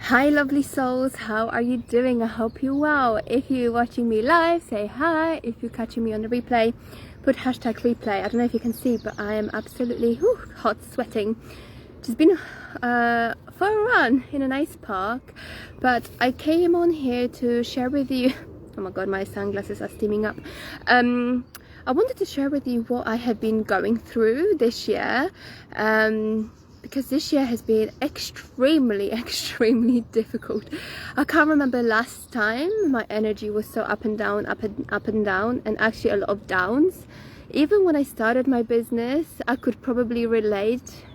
Hi lovely souls, how are you doing? I hope you're well. If you're watching me live, say hi. If you're catching me on the replay, put hashtag replay. I don't know if you can see, but I am absolutely hot, sweating. Just been for a run in a nice park, but I came on here to share with you, oh my god, my sunglasses are steaming up. I wanted to share with you what I have been going through this year, because this year has been extremely difficult. I can't remember last time my energy was so up and down, up and down, and actually a lot of downs. Even when I started my business, I could probably relate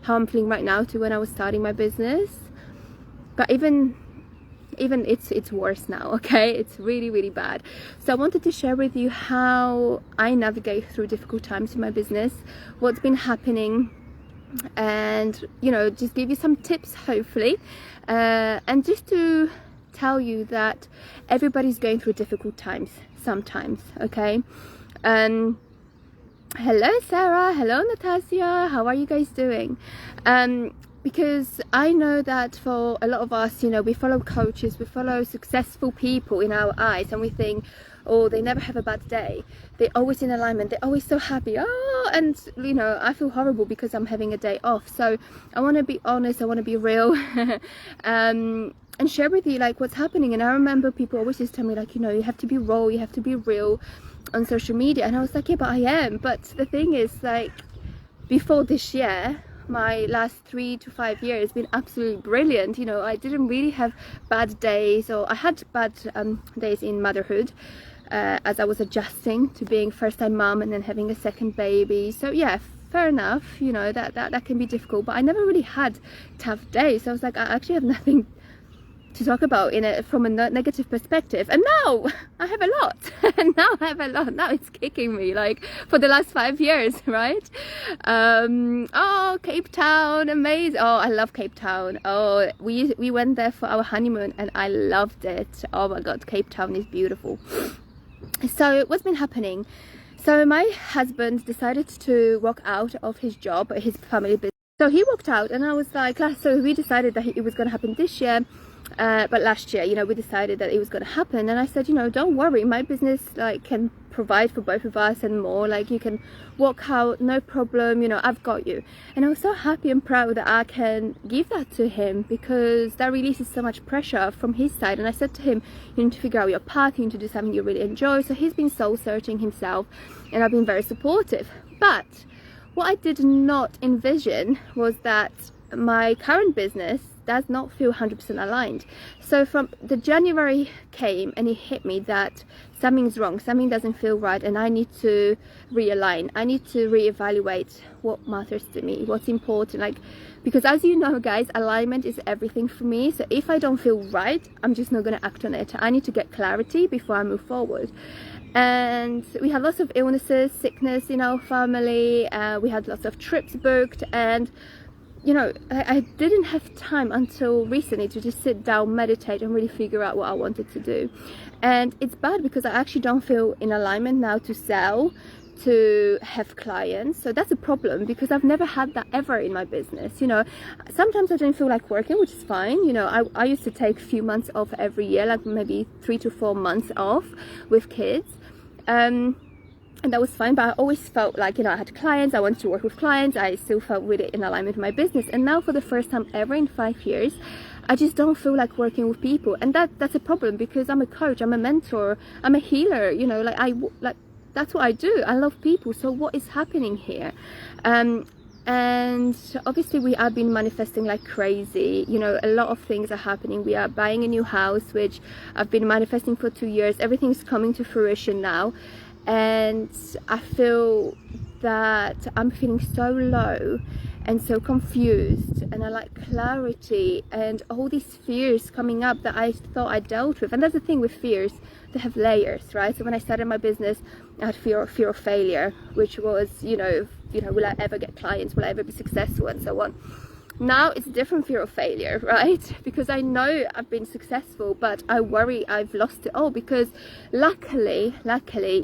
how I'm feeling right now to when I was starting my business. But even it's worse now, okay? It's really bad. So I wanted to share with you how I navigate through difficult times in my business, what's been happening, and just give you some tips, hopefully, and just to tell you that everybody's going through difficult times sometimes, okay? Hello Sarah, hello Natasha, how are you guys doing? Because I know that for a lot of us, we follow coaches, we follow successful people in our eyes, and we think, oh, they never have a bad day, they're always in alignment, they're always so happy. And I feel horrible because I'm having a day off. So I want to be honest, I want to be real, and share with you like what's happening. And I remember people always just tell me like, you have to be raw, you have to be real on social media. And I was like, yeah, but I am. But the thing is, like, before this year, my last 3 to 5 years been absolutely brilliant. I didn't really have bad days, or I had bad days in motherhood, as I was adjusting to being first-time mom and then having a second baby. So yeah, fair enough, that can be difficult, but I never really had tough days. So I was like, I actually have nothing to talk about from a negative perspective. And now I have a lot. Now it's kicking me like for the last 5 years, right? Oh, Cape Town, amazing. Oh, I love Cape Town. Oh, we went there for our honeymoon and I loved it. Oh my god, Cape Town is beautiful. So what's been happening? So my husband decided to walk out of his job, his family business. So he walked out, and I was like, so we decided that it was going to happen this year. But last year, we decided that it was going to happen, and I said, don't worry, my business can provide for both of us and more. Like, you can walk out, no problem, I've got you. And I was so happy and proud that I can give that to him, because that releases so much pressure from his side. And I said to him, you need to figure out your path, you need to do something you really enjoy. So he's been soul searching himself, and I've been very supportive. But what I did not envision was that my current business does not feel 100% aligned. So from the January came and it hit me that something's wrong, something doesn't feel right, and I need to realign. I need to reevaluate what matters to me, what's important. Because as you know, guys, alignment is everything for me. So if I don't feel right, I'm just not going to act on it. I need to get clarity before I move forward. And we had lots of illnesses, sickness in our family. We had lots of trips booked, and I didn't have time until recently to just sit down, meditate, and really figure out what I wanted to do. And it's bad because I actually don't feel in alignment now to sell, to have clients. So that's a problem, because I've never had that ever in my business. Sometimes I don't feel like working, which is fine. I used to take a few months off every year, like maybe 3 to 4 months off with kids. And that was fine, but I always felt like, I had clients, I wanted to work with clients, I still felt really in alignment with my business. And now for the first time ever in 5 years, I just don't feel like working with people. And that's a problem, because I'm a coach, I'm a mentor, I'm a healer, that's what I do. I love people. So what is happening here? And obviously we have been manifesting like crazy. A lot of things are happening. We are buying a new house, which I've been manifesting for 2 years. Everything's coming to fruition now. And I feel that I'm feeling so low and so confused, and I like clarity, and all these fears coming up that I thought I dealt with. And that's the thing with fears, they have layers, right? So when I started my business, I had fear of failure, which was, will I ever get clients, will I ever be successful, and so on. Now it's a different fear of failure, right? Because I know I've been successful, but I worry I've lost it all. Because luckily,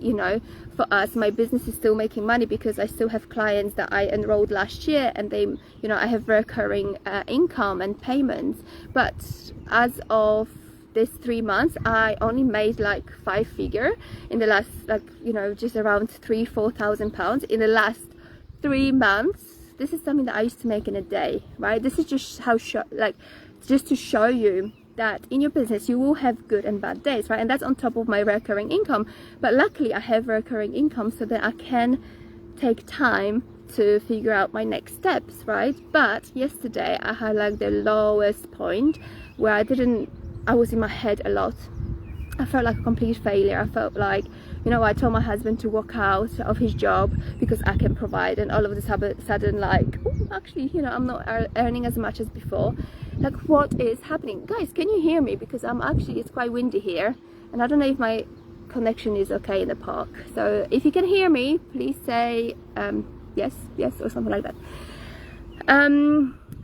you know, for us, my business is still making money because I still have clients that I enrolled last year, and they, you know, I have recurring income and payments. But as of this 3 months, I only made like 5 figure in the last, like, you know, just around £3,000-4,000 in the last 3 months. This is something that I used to make in a day, right? This is just how just to show you that in your business you will have good and bad days, right? And that's on top of my recurring income. But luckily I have recurring income so that I can take time to figure out my next steps, right? But yesterday I had like the lowest point where I was in my head a lot. I felt like a complete failure. I felt like, you know, I told my husband to walk out of his job because I can provide, and all of a sudden, like, oh, actually, you know, I'm not earning as much as before. Like, what is happening? Guys, can you hear me? Because it's quite windy here, and I don't know if my connection is okay in the park. So if you can hear me, please say yes, or something like that.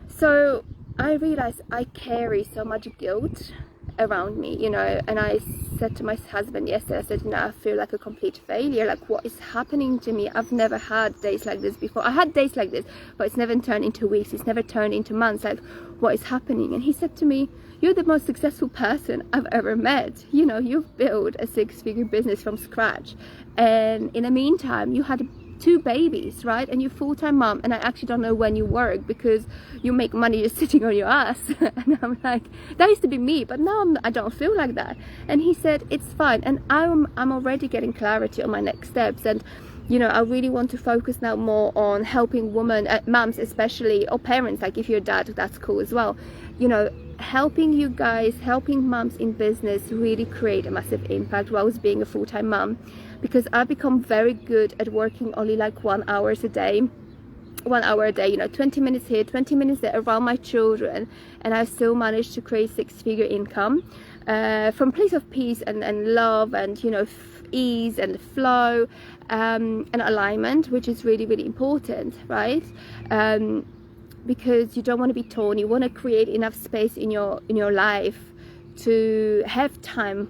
So I realized I carry so much guilt around me, you know, and I said to my husband yesterday, I said, you know, I feel like a complete failure. Like, what is happening to me? I've never had days like this before. I had days like this, but it's never turned into weeks, it's never turned into months. Like, what is happening? And he said to me, you're the most successful person I've ever met. You know, you've built a 6-figure business from scratch, and in the meantime you had 2 babies, right? And you're full-time mom, and I actually don't know when you work because you make money just sitting on your ass. And I'm like, that used to be me, but now I don't feel like that. And he said, it's fine. And I'm already getting clarity on my next steps. And you know, I really want to focus now more on helping women, moms especially, or parents. Like, if you're a dad, that's cool as well. You know, helping you guys, helping moms in business really create a massive impact whilst being a full-time mom. Because I've become very good at working only like 1 hour a day, you know, 20 minutes here, 20 minutes there around my children, and I still managed to create 6-figure income from place of peace and love, and, you know, ease and flow and alignment, which is really, really important, right? Because you don't want to be torn. You want to create enough space in your life to have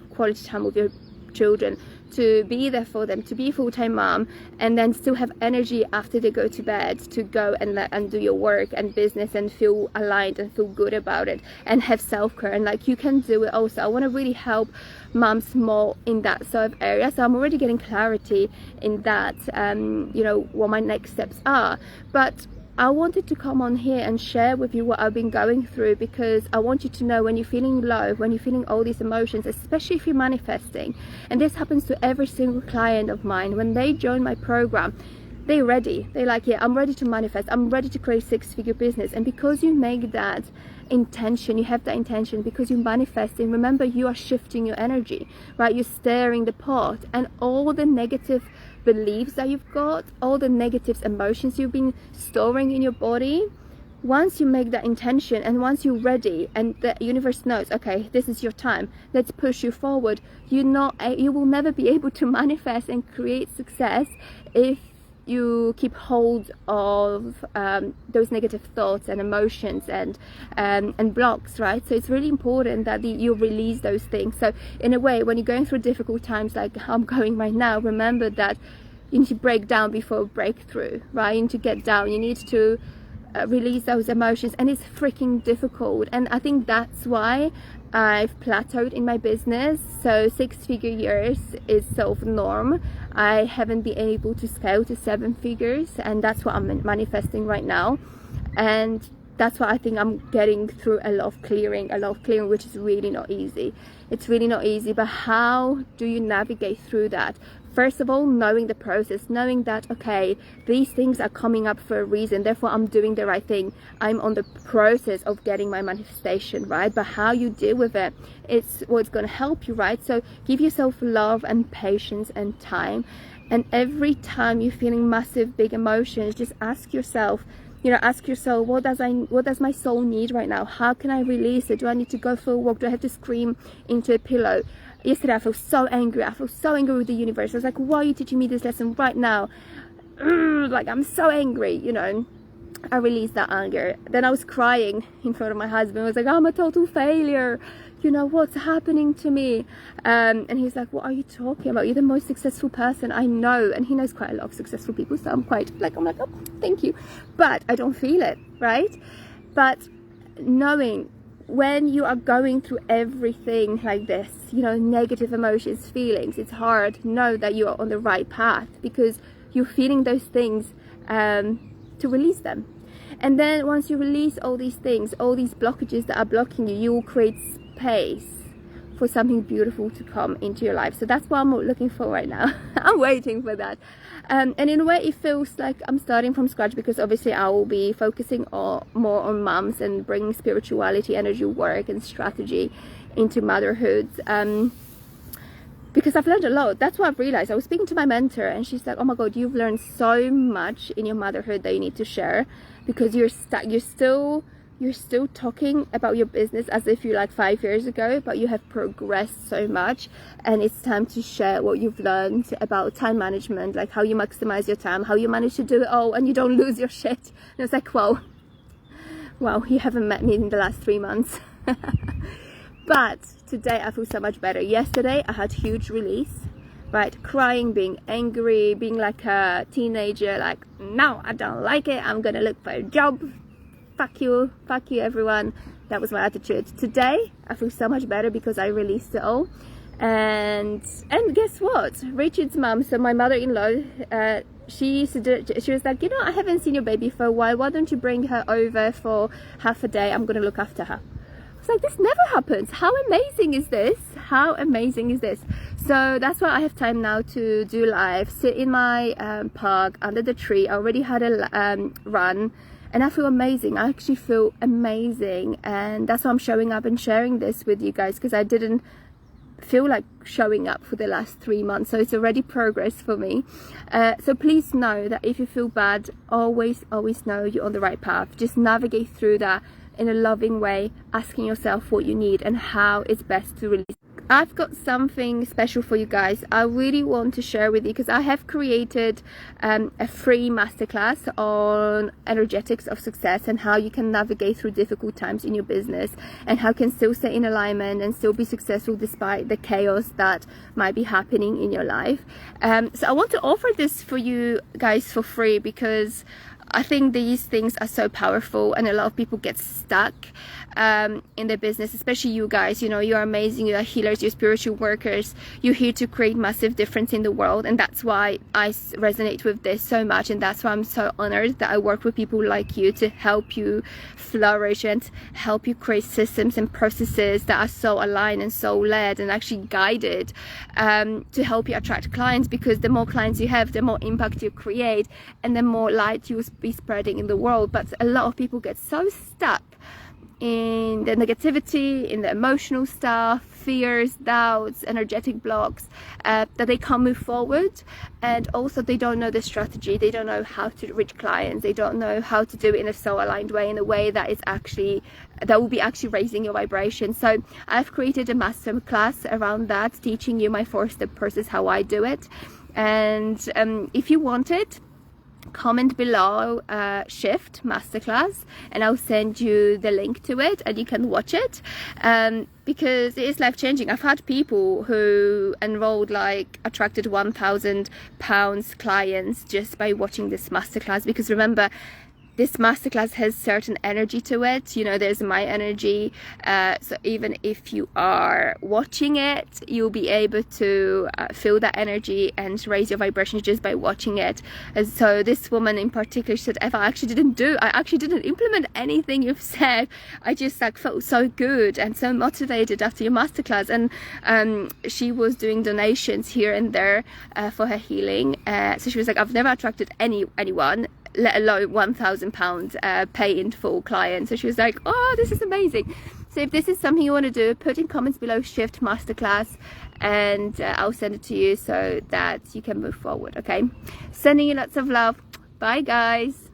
quality time with your children, to be there for them, to be a full-time mom, and then still have energy after they go to bed to go and do your work and business and feel aligned and feel good about it, and have self-care. And like, you can do it also. I want to really help moms more in that sort of area. So I'm already getting clarity in that, you know, what my next steps are. But I wanted to come on here and share with you what I've been going through, because I want you to know, when you're feeling low, when you're feeling all these emotions, especially if you're manifesting, and this happens to every single client of mine, when they join my program, they're ready. They're like, yeah, I'm ready to manifest. I'm ready to create 6-figure business. And because you make that intention, you have that intention, because you're manifesting, remember, you are shifting your energy, right? You're stirring the pot, and all the negative beliefs that you've got, all the negative emotions you've been storing in your body, once you make that intention and once you're ready and the universe knows, okay, this is your time, let's push you forward, you will never be able to manifest and create success if you keep hold of those negative thoughts and emotions and blocks, right? So it's really important that you release those things. So in a way, when you're going through difficult times like I'm going right now, remember that you need to break down before breakthrough, right? You need to get down, you need to release those emotions, and it's freaking difficult. And I think that's why I've plateaued in my business. So 6-figure years is sort of norm. I haven't been able to scale to 7 figures, and that's what I'm manifesting right now. And that's why I think I'm getting through a lot of clearing, which is really not easy. It's really not easy. But how do you navigate through that? First of all, knowing the process, knowing that, okay, these things are coming up for a reason, therefore I'm doing the right thing. I'm on the process of getting my manifestation, right? But how you deal with it, it's what's going to help you, right? So give yourself love and patience and time. And every time you're feeling massive, big emotions, just ask yourself, what does my soul need right now? How can I release it? Do I need to go for a walk? Do I have to scream into a pillow? Yesterday I felt so angry. I felt so angry with the universe. I was like, why are you teaching me this lesson right now? Like, I'm so angry, you know. I released that anger. Then I was crying in front of my husband. I was like, I'm a total failure. You know, what's happening to me? And he's like, what are you talking about? You're the most successful person I know. And he knows quite a lot of successful people. So I'm like, oh, thank you. But I don't feel it, right? But knowing when you are going through everything like this, you know, negative emotions, feelings, it's hard. Know that you are on the right path because you're feeling those things to release them. And then once you release all these things, all these blockages that are blocking you, you will create space for something beautiful to come into your life. So that's what I'm looking for right now. I'm waiting for that. And in a way it feels like I'm starting from scratch, because obviously I will be focusing more on mums and bringing spirituality, energy work and strategy into motherhood. Because I've learned a lot. That's what I've realized. I was speaking to my mentor and she's like, oh my God, you've learned so much in your motherhood that you need to share, because you're still talking about your business as if you're like 5 years ago, but you have progressed so much, and it's time to share what you've learned about time management, like how you maximize your time, how you manage to do it all and you don't lose your shit. And it's like, wow, you haven't met me in the last 3 months. But today I feel so much better. Yesterday I had huge release, right? Crying, being angry, being like a teenager, like, no, I don't like it, I'm gonna look for a job, fuck you everyone. That was my attitude. Today I feel so much better because I released it all. And guess what, Richard's mum, so my mother-in-law, she was like, you know, I haven't seen your baby for a while, why don't you bring her over for half a day, I'm gonna look after her. Like, this never happens. How amazing is this? How amazing is this? So that's why I have time now to do live, sit in my park under the tree. I already had a run and I feel amazing. I actually feel amazing, and that's why I'm showing up and sharing this with you guys, because I didn't feel like showing up for the last 3 months, so it's already progress for me. So please know that if you feel bad, always know you're on the right path. Just navigate through that in a loving way, asking yourself what you need and how it's best to release. I've got something special for you guys. I really want to share with you, because I have created a free masterclass on energetics of success and how you can navigate through difficult times in your business and how you can still stay in alignment and still be successful despite the chaos that might be happening in your life. So I want to offer this for you guys for free, because I think these things are so powerful, and a lot of people get stuck in their business, especially you guys. You know, you're amazing, you're healers, you're spiritual workers, you're here to create massive difference in the world, and that's why I resonate with this so much, and that's why I'm so honored that I work with people like you to help you flourish and help you create systems and processes that are so aligned and so led and actually guided to help you attract clients, because the more clients you have, the more impact you create and the more light you be spreading in the world. But a lot of people get so stuck in the negativity, in the emotional stuff, fears, doubts, energetic blocks, that they can't move forward. And also they don't know the strategy, they don't know how to reach clients, they don't know how to do it in a so aligned way, in a way that is actually, that will be actually raising your vibration. So I've created a master class around that, teaching you my 4-step process, how I do it. And if you want it, comment below shift masterclass and I'll send you the link to it and you can watch it, because it is life-changing. I've had people who enrolled, like attracted £1,000 clients just by watching this masterclass, because remember, this masterclass has certain energy to it. You know, there's my energy, so even if you are watching it, you'll be able to feel that energy and raise your vibration just by watching it. And so this woman in particular said, Eva, I actually didn't implement anything you've said. I just like felt so good and so motivated after your masterclass. And she was doing donations here and there for her healing. So she was like, I've never attracted anyone, let alone £1,000 pay in full client. So she was like, oh, this is amazing. So if this is something you want to do, put in comments below shift masterclass and I'll send it to you so that you can move forward. Okay, sending you lots of love. Bye guys.